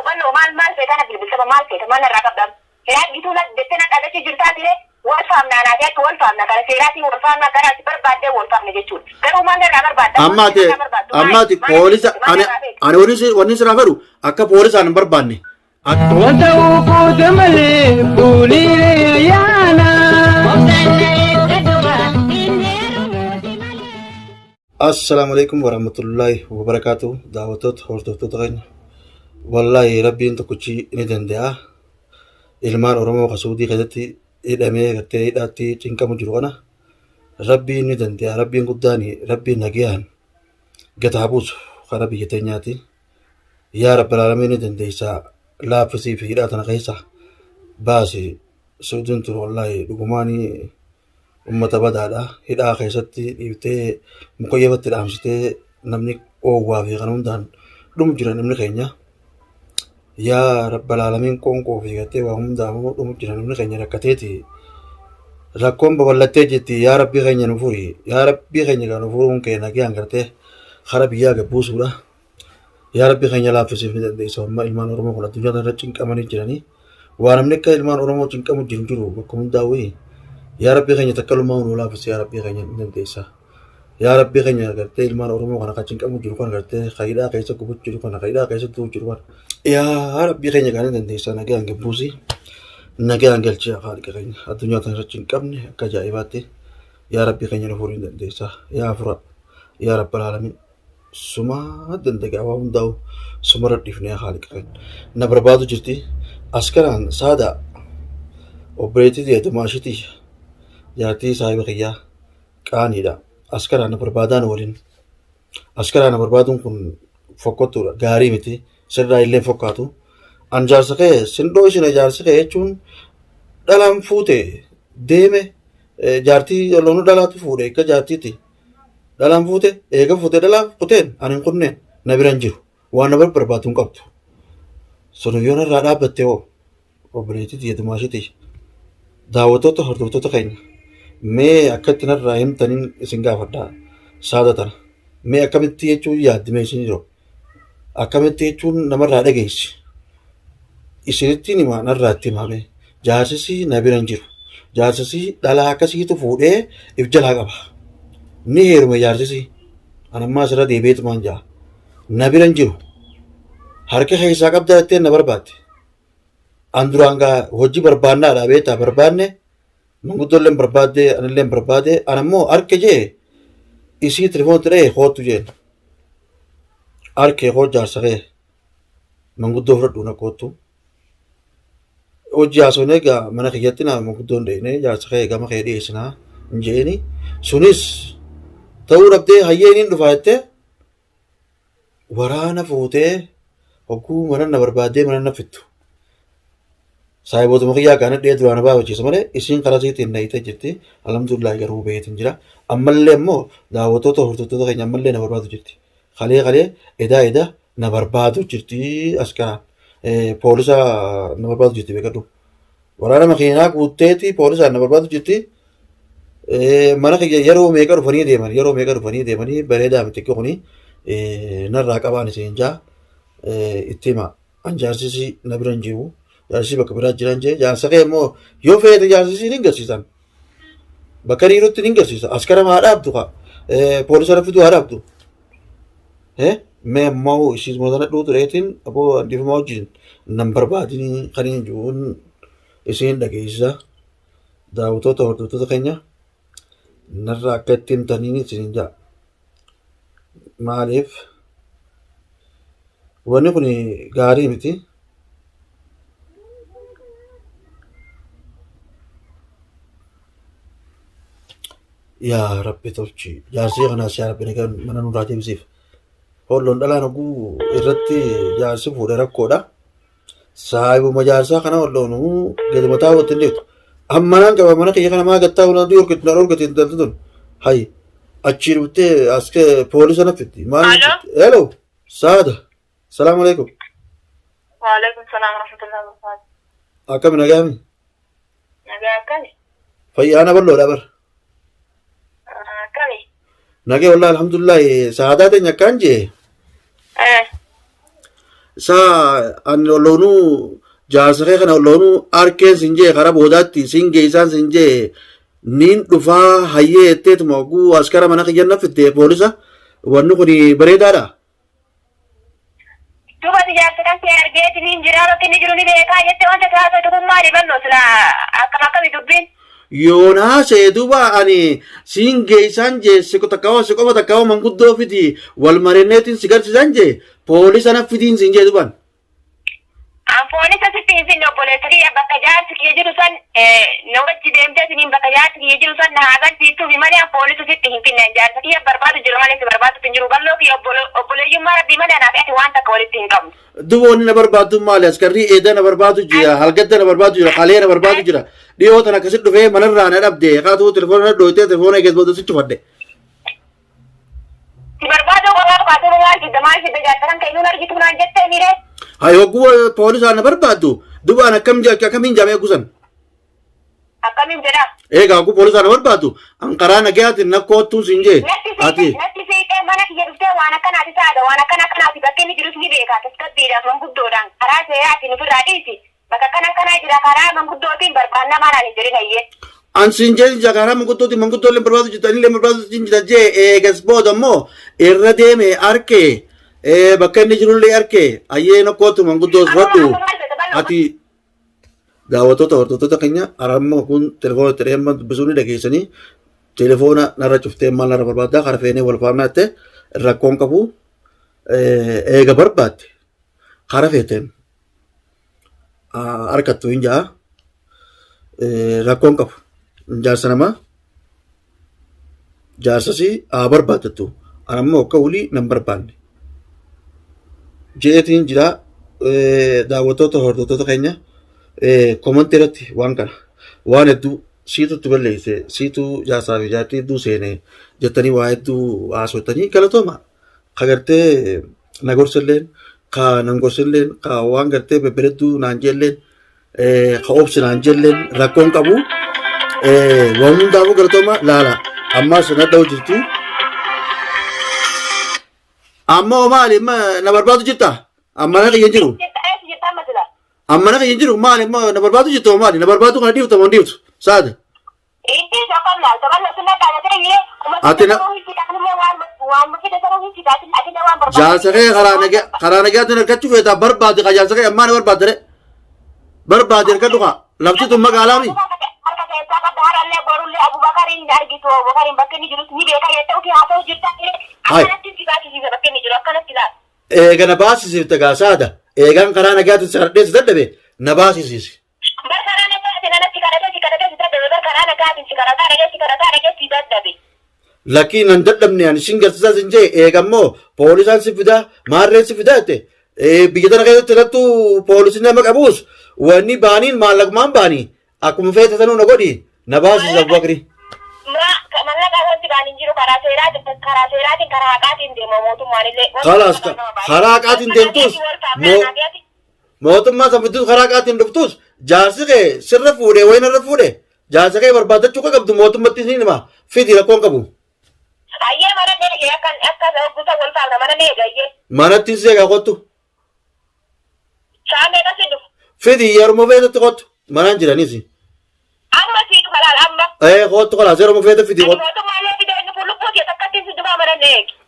وانه مال فيتانا في البسبة مال فيتا ما نرى قبل هي جيتونا دتنا قالت جرتات لي والفامنا انا جات والفامنا كان سيراتي والفامنا كان برباد والفامنا جيتون كانوا ما نرى برباد أماتي بوليس أنا ونيس رافرو أكا بوليس أنا برباني وتوقو تملي بولي يانا السلام عليكم ورحمة الله وبركاته دعوتات هورتوت غين والله ربي انت كوتشي ندندها ilmaan oromoo qasuudii keessatti hidhamee gartee hidhaatti cinqamu jiru kana rabbiin ni danda'a rabbiin guddaan rabbiin nagayaan gataa buusu karaa biyya teenyaati yaa rabbal aalamiin ni dandeessa laaffisii fi hidhaa tana keessa baasi suudiin turu wallaahi dhugumaanii ummata badaadha hidhaa keessatti dhiiftee mukayyabatti dhaamsitee namni oowwaa fi kan hundaan dhumu jira namni keenya yaa rabbal aalamiin qoonqoo fi gattee waa hundaamuu dhumu jira namni keenya rakkateeti rakkoon babal'attee jetti yaa rabbii keenya nu furi yaa rabbii keenya kan nu furuun kee nagayaan gartee kara biyyaa gabbuusuudha yaa rabbii keenya laaffisiif ni dandeessa amma ilmaan oromoo kun addunyaa irra cinqamanii jiranii waa namni akka ilmaan oromoo cinqamu jiru bakka hundaa'uu yaa rabbii keenya takka lumaa nu laaffisi yaa rabbii keenya ni dandeessa yaa rabbii keenya gartee ilmaan oromoo kana kan cinqamu jiru kan gartee hidhaa keessa gubuuf jiru kana hidhaa keessa du'u jiru kana yaa rabbii keenya kan dandeessa nagayaan gabbuusi nagayaan galchee haaliqa keenya addunyaa tana irratti hin qabne akka ajaa'ibaatti yaa rabbii keenya nu furii dandeessa yaa fura yaa rabbal aalamiin suma dandagaa waa hundaa'u suma radhiifne haaliqa keenya na barbaadu jirti askaraan saada obboleettii deetumaashitii jaartii saahiba kiyyaa qaaniidha askaraan na barbaadaan waliin askaraan na barbaaduun kun fokkottuudha gaarii miti sirraa illee fokkaatu an jaarsa kee sindoo ishine jaarsa kee jechuun dhalaan fuute deeme jaartii loonu dhalaatu fuudhe eega jaartiiti dhalaan fuute eega fuute dhalaa kuteen ani hin qunneen na biran jiru waan na barbaadu hin qabdu sunuyyoon irraa dhaabbatte hoo obboleettii deetumaashitii daawwattoota hordoftoota keenya mee akkatti narraa himtaniin isin gaafadhaa saada tana mee akkamitti jechuun yaaddime isin jiru akkamitti jechuun namarraa dhageessi isinittiin hima narraa itti himame jaarsisii na biran jiru jaarsisii dhalaa akkasiitu fuudhee if jalaa qaba ni heerume jaarsisii anammaa asirra deebi'eetumaan jaa na biran jiru harka keessaa qabdaa jettee na barbaadde an duraan gaa hojii barbaannaadhaa beektaa barbaanne manguddolleen barbaadde anilleen barbaade anammoo harka jee isii telefoon tidhee hootu jeen harkee hoo jaarsa kee manguddoo fudhadhu na koottu hojii haasofne egaa mana kiyyatti na manguddoon dheene jaarsa kee gama kee dhiyeessinaa hin jeeni sunis ta'uu dhabdee hayyeeniin dhufaa jettee waraana fuutee hogguu mana na barbaaddee mana na fittu saayibootuma kiyyaa kaana dhiyee duraana baafachiisa malee isiin karaa siitiin nayitee jirti alhamdulillahi garuu beetiin jira ammallee immoo daawwattoota hordoftoota keenya ammallee na barbaadu jirti kalee edaa na barbaadu jirti askaraan poolisa na barbaadu jirti beekadhu waraana makiinaa guutteeti poolisaan na barbaadu jirti mana kiyya yeroo meeqa dhufanii deemanii bareedaa miti kuni narraa qabaan isin jaa itti hima an jaarsisii na biran jiru jaarsisii bakka biraa jiran jee jaarsa kee immoo yoo feete jaarsisii ni garsiisan bakka dhiirutti ni garsiisa askara maa dhaabdu kaa poolisa raffituu haa dhaabdu mee ammoo ishiis mootana dhuu tureetiin aboo handifamaa wajjin nan barbaadinii kaniin jiruun isiin dhageessisa daawwattoota hordoftoota keenya narraa akka ittiin taniin isin jaa maaliif wanni kun gaarii miti yaa rabbi tolchi jaarsii kanaas yaa rabbi nagaan mana nurraa deebisiif holloon dhalaan oguu irratti jaarsi fuudhe rakkoodha saayibuma jaarsaa kana holloonuu gadi mataa watti hin deetu ammanaan qaba mana kiyya kana maa gattaa hunaan orgati intalti tun hay achii dhuftee as poolisa naffitti maal hello saada salaamu alaikum وعليكم السلام ورحمة الله وبركاته akkami nagaami nagaa akkami fayyaana balloodha bar akkami nagee wallahi alhamdulillah saadaa teenya akkaan jee sa an olonu jaasaqee kana olonu arkeen sinjee karaa boodaatti singee isaan sinjee nin dhufaa hayyee etteetuma oguu askara mana kiyyanna fitte poolisa wanni kun bareedaadha. Duuba jaarsakan si argeetiniin jiraa bakki inni jiru ni beekaa jettee wanta taasisu kun maali bal'oo sila akkami dubbiin. Yoonaa seeduba ani singee isaan jee siqofa takkawa manguddoo fiti wal marinneetiin si garsiisan jee poolisa na fitiin sinjee duban. Poolisa sitti hin finne obboleessa kiyya bakka jaarsi kiyya jiru san na wajji deemtee siniin bakka jaarsi kiyya jiru san na agarsiistuufi malee poolisa sitti hin finne jaarsa kiyya barbaadu jiru malee si barbaadu hin jiru balloo kiyya obboleeyyummaa rabbii malee naaf ati waan takka walitti hin qabnu. Duboonni na barbaadu maali askarri eeda na barbaadu jira halgadda na barbaadu jira qalee na barbaadu jira dhiyoo tan akkasit dhufee manarraa na dhabde kaatuu telefoona na dhooytee telefoona eegees booda sichi fadde. Si barbaadu qofaaf kaatuma maal fidda jaarsakan kan inuun argitu naan jettee miidhee. Hayi hogguu poolisaan na barbaaddu dubaan akkamiin jaamee gusan. Akkamiin jedha. Eegaa hogguu poolisaan na barbaaddu anqaraa nagayaatiin na koottuu siin jee. Natti siiqee mana kiyya dhuftee waan akkanaati taata waan akkanaati bakka inni jirus ni beekaa tasgabbiidhaan manguddoodhaan karaa seeraatiin ofirraa dhiisi bakka akkanaa jira karaa manguddootiin barbaanna maanaan hin jirin hayyee. An siin jee karaa manguddooleen barbaadu jirtanillee barbaadu jira jee eegas booda immoo irra deeme arkee. Bakka inni jirullee arkee hayyee na kootu manguddoos fudhu ati daawwattoota hordoftoota keenya aramma kun telefoona itti dhiyeenyaan dubbisuu ni dhageessanii telefoona narra cuftee maal narra barbaaddaa kara feenee wal faamnaa jettee rakkoon qabu eega barbaadde kara feeteen harkattu hin jaa rakkoon qabu jaarsa namaa jaarsasii haa barbaaddattu anammoo akka wulii nan barbaanne. Jeetiin jira daawwattoota hordoftoota keenya komantii irratti waan kana waan hedduu siitutti balleesse siituu jaarsaa fi jaartii hedduu seene jettanii waa hedduu haasofsanii galatooma ka gartee na gorsilleen ka nan gorsilleen ka waan gartee bebberedduu naan jelleen ka obsi naan jelleen rakkoon qabu waan hundaafuu galatooma laala ammaas na dha'u jirtu. Amma maali na barbaadu jirta amma na kiyyan jiru amma na kiyyan jiru maali na barbaadu jirta maali na barbaadu kana dhiifta moo dhiiftu saada. Ati na jaarsa kee karaa nagaatiin argachuu feetaa barbaade ka jaarsa kee ammaa na barbaadde barbaade argadhu kaa lafti tun magaalaa mi. Eega na baasisiifte gaa saada eegaan karaa nagaatiin si kadhadhee si dadhabe na baasisiisi. Lakkii nan dadhabne ani isin garsiisaa sin jee eegammoo poolisaan si fidaa maarreen si fidaa jette biyya tana keessatti irrattu poolisiin nama qabuus wanni baaniin maallaqmaan baanii akkuma feete sanuu na godhi na baasisa Abubakri. Kalaas karaa haqaatiin deemtus mootummaa san fidduus karaa haqaatiin dhuftus jaarsi kee sirra fuudhee wayina irra fuudhee jaarsa kee barbaadachuu ka qabdu mootummatti ni hima fidi rakkoon qabu. Manatti seegaa kottu. Fidi yeroo feetetti kottu manaan jiraniis. Kottu kalaas yeroo feete fidi kottu.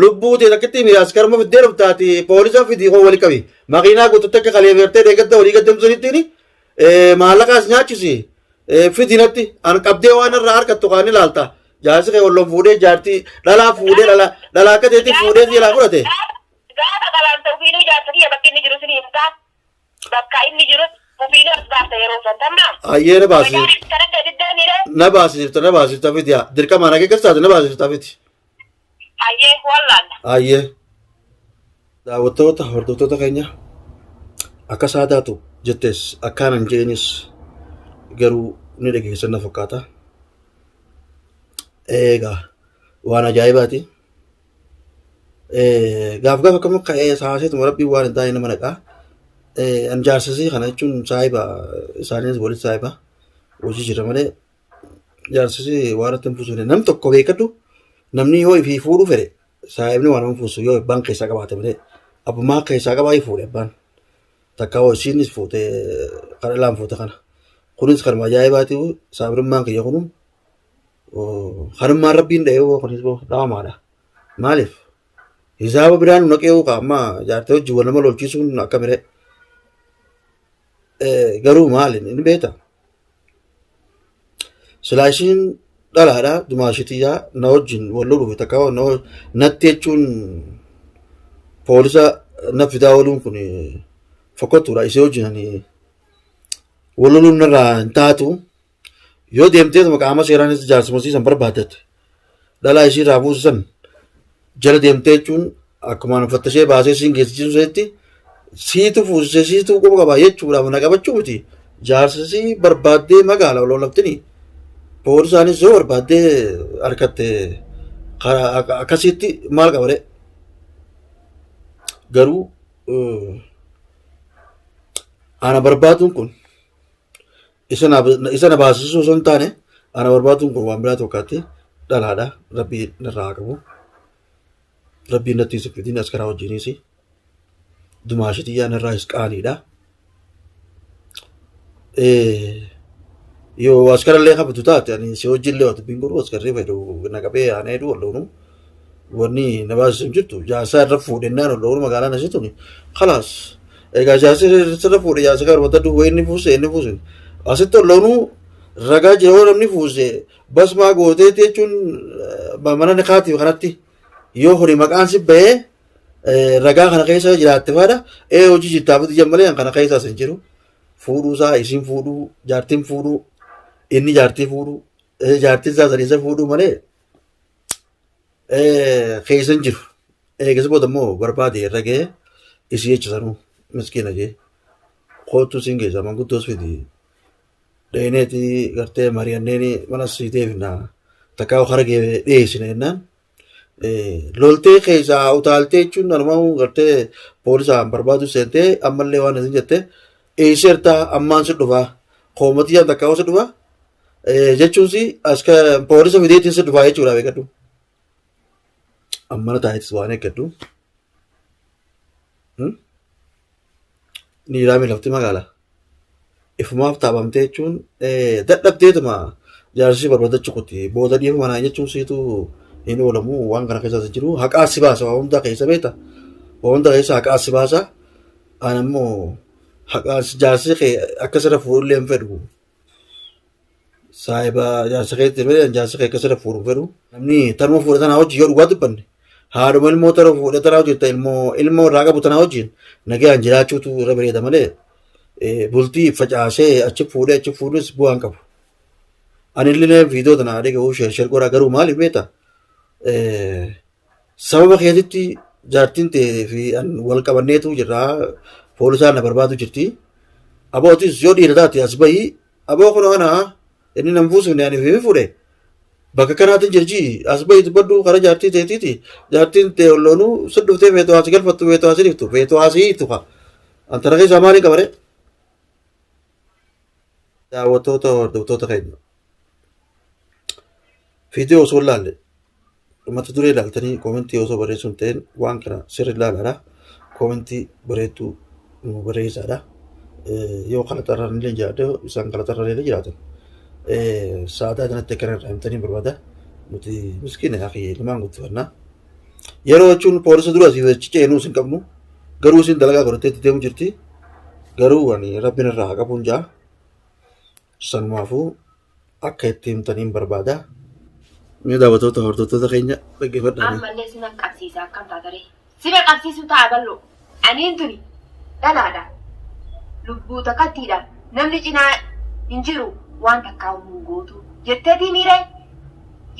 Lubbuu ta'e takkatti miiraas karma fiddee dhuftaati poolisa fidii koo wali qabi makiinaa guututti akka kalee beertee deeggadda walii gaddamsaniittiin maallaqaas nyaachisi fidinatti an qabdee waan irraa harkattu kaan ilaalta jaarsi kee wallon fuudhee jaartii dhalaa fuudhee dhalaa akka ta'etti fuudhee siilaa fudhate. Gaafa qabaamsa ofiinuu jaarsa kiyya bakki inni jiru sinii himtaa bakka inni jiru ofiinuu as baasta yeroo san tamnaa. Ayyee na baasifta fidiyaa dirqama nagee gastaate na baasifta fiti. Ayyee wallaalla. Ayyee daawwattoota hordoftoota keenya akka saadaatu jettees akkaanan jeenis garuu ni dhageessan na fakkaata. Egaa waan ajaa'ibaati. Gaaf akkam ka'ee saaseetuma rabbii waan hin taane nama naqaa. An jaarsasii kana jechuun saayiba isaaniis walitti saayiba hojii jira malee jaarsasii waan ittiin fuusuun nam tokko beekadhu. Namni yoo ifii fuudhu fedhe saayibni waan nama fuusu yoo abbaan keessaa qabaate malee abbummaa keessaa qabaa fuudhe abbaan takka isiinis fuutee kana laan fuute kana. Kunis kanuma ajaa'ibaati saabirummaan kiyya kunum kanummaan rabbiin dha'ee kunis dhaamaadha. Maaliif? Hisaaba biraan naqee amma jaartee wajjin wal nama lolchiisuun akka miree. Garuu maali inni beekta? Silaashiin dhalaadha dumaashitiyyaa na wajjin wal loluuf takka natti jechuun poolisa na fidaa ooluun kun fokkottuudha isee wajjin wal loluun narraa hin taatu yoo deemtee qaama seeraanis jaarsumasiisan barbaadatte dhalaa ishii irraa buusisan jala deemtee jechuun akkuma fattashee baasee siin geessisu seetti siitu fuusisee siitu qofa qabaa jechuudhaaf na qabachuu miti jaarsisii barbaaddee magaala lolaftini poolisaanis yoo barbaaddee harkatte akkasitti maal qabare garuu ana barbaaduun kun isa na baasisuu osoo hin taane ana barbaaduun kun waan biraa tokkotti dhalaadha rabbii narraa qabu rabbiin natti siffidin as karaa wajjinis dumaashitiyyaa narraa isqaaniidha. Yoo as karallee qabatu taate ani si wajjillee wata binguru as karree fayyadu naqabee aanee dhu walloonu wanni na baasisu hin jirtu jaarsaa irra fuudhennaan walloonu magaalaa nasituni khalaas egaa jaarsa irra fuudhe jaarsa kan wata duwwaa inni fuuse asitti walloonu ragaa jiroo namni fuuse basmaa gootee jechuun mana nikaatiif kanatti yoo horii maqaan si bahee ragaa kana keessa jiraatte faadha hojii jittaafatu jammalee kana keessaas hin jiru fuudhuusaa isin fuudhuu jaartiin fuudhuu inni jaartii fuudhuu jaartiin isaa sadiisa fuudhuu malee keessa hin jiru eegas booda immoo barbaade irra ga'ee isii jechisanuu miskiina jee kootu siin geessa manguddoos fidi dheeneeti gartee mari'anneeni mana siiteef na takkaa hara dhiyeessina jennaan loltee keessaa utaaltee jechuun nanumaa gartee poolisaan barbaadu seentee ammallee waan isin jette eessertaa ammaan si dhufaa koomatiyyaan takkaa si dhufaa jechuunsi aska poolisa fideetiin si dhufaa jechuudha beekadhu ammana taayitis waan eeggadhu niiraami lafti magaalaa ifumaaf taabamtee jechuun dadhabdeetuma jaarsii barbaadachuu kutti booda dhiifama naa jechuun siitu inni oolamu waan kana keessaas jiru haqaa si baasa waa hundaa keessa beeta waa hundaa keessa haqaa si baasa an ammoo haqaa jaarsii kee akkasirra fuudhullee hin fedhu saahiba jaarsa keetti fedhe jaarsa kee akkasirra fuudhu fedhu namni tanuma fuudha tanaa hojii yoo dhugaa dubbanne haadhuma ilmoo tara fuudha tanaa hojjetta ilmoo irraa qabu tanaa hojiin nagaan jiraachuutu irra bareeda malee bultii facaasee achi fuudhus bu'aan qabu. Anillee viidiyoo tana dhaga'uu sheer godhaa garuu maaliif beektaa? Sababa keetitti jaartiin ta'ee fi wal qabanneetu jirraa poolisaan na barbaadu jirti. Abootis yoo dhiira taate as bahii aboo kun ana inni nan fuusifne ani fi fuudhe bakka kanaatiin jirji as bahii dubbaddu karaa jaartii ta'eetiiti jaartiin ta'e olloonuu sudduftee feetoo asii galfattu feetoo asii dhiftu feetoo asii tuqa. Antara keessaa maaliin qabare? Daawwattoota hordoftoota keenya. Viidiyoo osoo ilaalle mata duree ilaaltanii koomentii osoo barreessuun ta'een waan kana sirri ilaalaadha. Koomentii bareedduu nu barreessaadha. Yoo kana xarraan illee jiraate isaan kana xarraan illee jiraatan. Sa'aataa kanatti akkana irraa himtanii barbaada. Nuti miskiina akhi lamaan guddifannaa. Yeroo jechuun poolisa dura asii achi ceenuus hin qabnu. Garuu isin dalagaa godhattee itti deemu jirti. Garuu ani rabbiin irraa haa qabuun jaa. Sanumaafuu akka itti himtaniin barbaada. Mee daawwattoota hordoftoota keenya dhaggeeffadhaa. Ammallee si nan qabsiisa akkam taataree. Si bira qabsiisu ta'a bal'oo. Aniin tuni dhalaadha. Lubbuu takkattiidha. Namni cinaa hin jiru waan takkaa humnuu gootu. Jetteetii miiree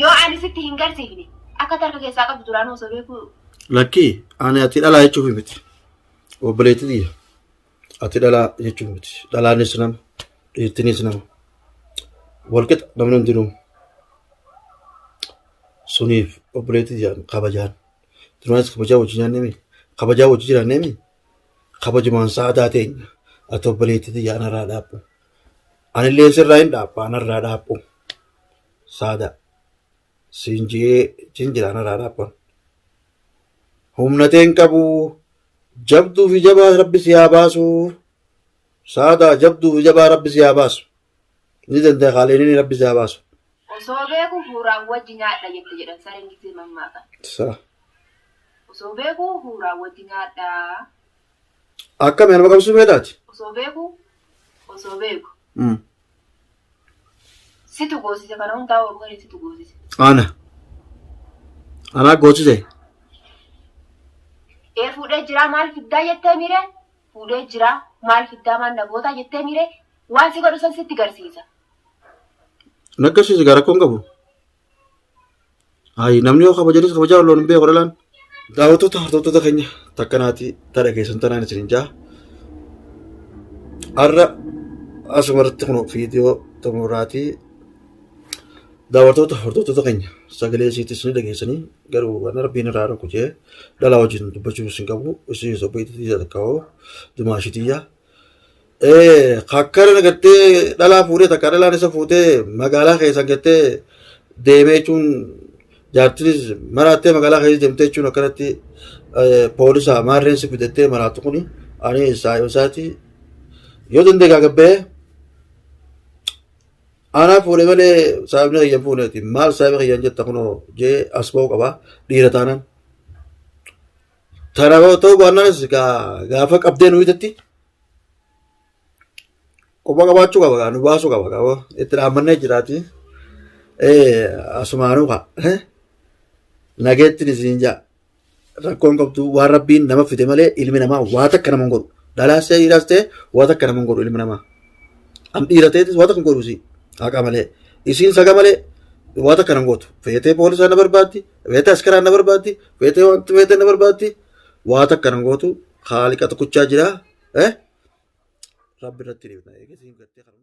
yoo ani sitti hin garsiifne akka tarka keessaa qabdu duraan osoo beeku. Lakkii ani ati dhalaa jechuuf miti. Obboleetti xiyya. Ati dhalaa jechuuf miti. Dhalaanis nama. Dhiirtinis nama. Walqixa namni hundinuu. Suniif obboleetti jedhan kabajaan duraanis kabajaa wajjin nyaanneemi kabajaa wajjin jiraanneemi kabajumaan sa'aataa teenya ati obboleetti jedhan irraa dhaabbu anillee sirraa hin dhaabba anarraa dhaabbu saadaa siinjee jinjiraan irraa dhaabban humna teen qabu jabduu fi jabaa rabbi si haa baasu Saada jabduu jabaa rabbi si haa baasu. Ni danda'a qaaleenii rabbi si haa baasu. Osoo beeku fuuraan wajji nyaadha jette jedhan sareen gisee mammaaqan. Saa. Osoo beeku fuuraan wajji nyaadha. Akkami nama qabsuu meedaati? Osoo beeku. Situ goosise kana hundaa oolganii situ goosise. Anaa goosise. Fuudhee jira maal fiddaa jettee mire? Fuudhee jira maal fiddaa maal nagoota jettee mire? Waan si godhu san sitti garsiisa. Naggarsiise gara rakkoon qabu. Namni yoo kabajanis kabajaa walloon hin beeku dhalaan. Daawwattoota hordoftoota keenya takkanaati taadha keessan tanaan isin jaa. Har'a asumarratti kun viidiyoo xumuraatii daawwattoota hordoftoota keenya sagalee isiitis ni dhageessanii garuu waan rabbiin irraa dhokku jee dhalaa wajjin dubbachuu isin qabu isin sobbeetii takka'oo dumaashitiyyaa. Akkana gartee dhalaa fuudhee takka dhalaan isa fuutee magaalaa keessan gartee deemee jechuun jaartinis maraattee magaalaa keessa deemtee jechuun akkanatti poolisa maarreensi fidattee maraattu kuni ani isaati yoo danda'e gabbee anaa fuudhee malee saabni kiyyan fuudheeti maal saabii kiyyan jetta kunoo jee as ba'uu qaba dhiira taanaan. Tana ta'uu baannaanis gaafa qabdee nuyi Kophaa qabaachuu qaba nu baasuu qaba itti dhaammannee jiraati. Asumaanuu nageettiin isin jaa rakkoon qabdu waan rabbiin nama fide malee ilmi namaa waa takka nama hin godhu. Dhalaas ta'e dhiiraas ta'e waa takka nama hin godhu ilmi namaa. Am dhiira ta'etis waa takka hin godhu haqa malee isiin saga malee waa takka nama gootu. Feetee poolisaa na barbaaddi, feetee askaraa na barbaaddi, feetee wanti feetee na barbaaddi waa takka nama gootu haaliqa tokkochaa jira. Rabbi irratti dhiibna eegee siin gattee kan